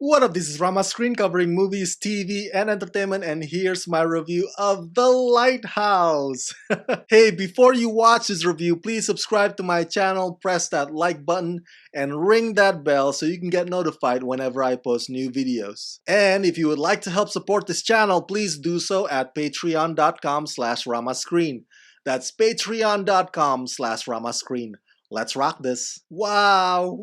What up, this is Rama Screen covering movies, TV, and entertainment, and here's my review of The Lighthouse. Hey, before you watch this review, please subscribe to my channel, press that like button, and ring that bell so you can get notified whenever I post new videos. And if you would like to help support this channel, please do so at patreon.com/ramascreen. That's patreon.com/ramascreen. Let's rock this. Wow.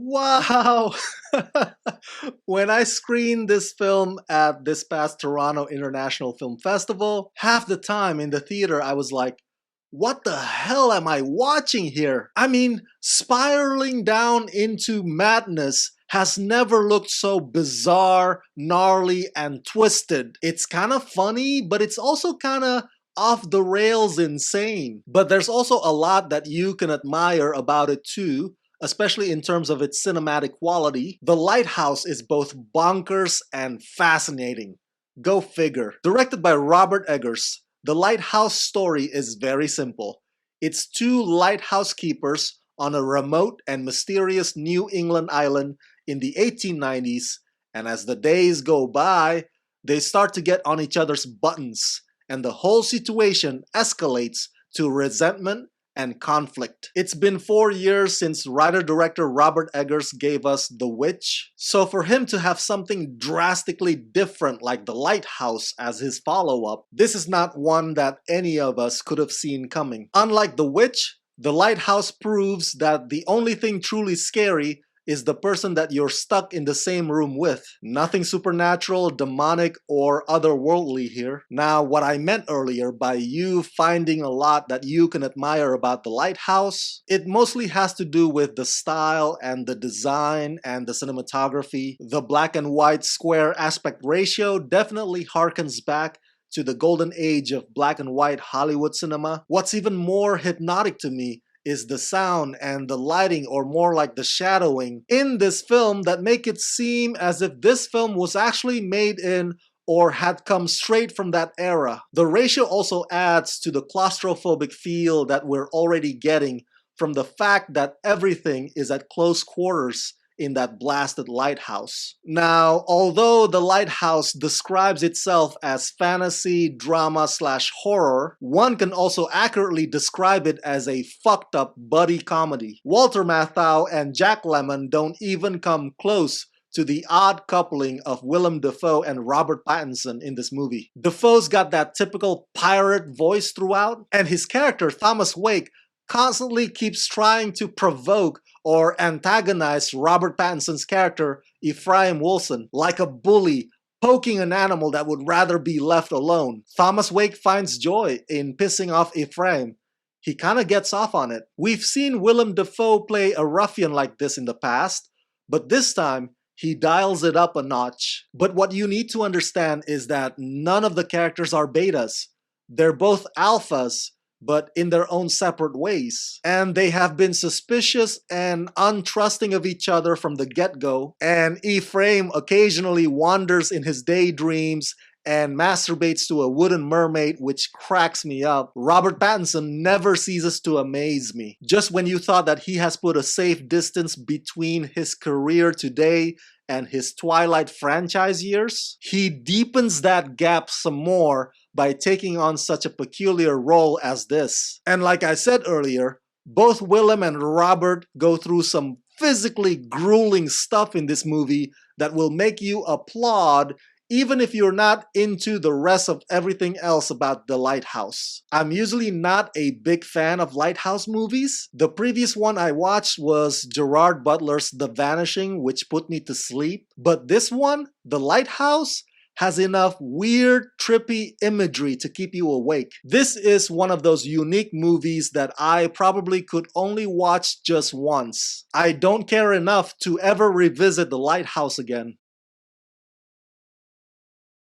When I screened this film at this past Toronto International Film Festival, half the time in the theater I was like, what the hell am I watching here? I mean, spiraling down into madness has never looked so bizarre, gnarly, and twisted. It's kind of funny, but it's also kind of off the rails insane. But there's also a lot that you can admire about it too, especially in terms of its cinematic quality. The Lighthouse is both bonkers and fascinating. Go figure. Directed by Robert Eggers, The Lighthouse story is very simple. It's two lighthouse keepers on a remote and mysterious New England island in the 1890s, and as the days go by, they start to get on each other's buttons, and the whole situation escalates to resentment and conflict. It's been 4 years since writer-director Robert Eggers gave us The Witch, so for him to have something drastically different like The Lighthouse as his follow-up, this is not one that any of us could have seen coming. Unlike The Witch, The Lighthouse proves that the only thing truly scary is the person that you're stuck in the same room with. Nothing supernatural, demonic, or otherworldly here. Now, what I meant earlier by you finding a lot that you can admire about The Lighthouse, it mostly has to do with the style and the design and the cinematography. The black and white square aspect ratio definitely harkens back to the golden age of black and white Hollywood cinema. What's even more hypnotic to me is the sound and the lighting, or more like the shadowing, in this film that make it seem as if this film was actually made in or had come straight from that era. The ratio also adds to the claustrophobic feel that we're already getting from the fact that everything is at close quarters in that blasted lighthouse. Now, although The Lighthouse describes itself as fantasy, drama / horror, one can also accurately describe it as a fucked up buddy comedy. Walter Matthau and Jack Lemmon don't even come close to the odd coupling of Willem Dafoe and Robert Pattinson in this movie. Dafoe's got that typical pirate voice throughout, and his character, Thomas Wake, constantly keeps trying to provoke or antagonize Robert Pattinson's character, Ephraim Wilson, like a bully poking an animal that would rather be left alone. Thomas Wake finds joy in pissing off Ephraim. He kinda gets off on it. We've seen Willem Dafoe play a ruffian like this in the past, but this time, he dials it up a notch. But what you need to understand is that none of the characters are betas. They're both alphas, but in their own separate ways. And they have been suspicious and untrusting of each other from the get-go. And Ephraim occasionally wanders in his daydreams and masturbates to a wooden mermaid, which cracks me up. Robert Pattinson never ceases to amaze me. Just when you thought that he has put a safe distance between his career today and his Twilight franchise years, he deepens that gap some more by taking on such a peculiar role as this. And like I said earlier, both Willem and Robert go through some physically grueling stuff in this movie that will make you applaud even if you're not into the rest of everything else about The Lighthouse. I'm usually not a big fan of Lighthouse movies. The previous one I watched was Gerard Butler's The Vanishing, which put me to sleep. But this one, The Lighthouse, has enough weird, trippy imagery to keep you awake. This is one of those unique movies that I probably could only watch just once. I don't care enough to ever revisit The Lighthouse again.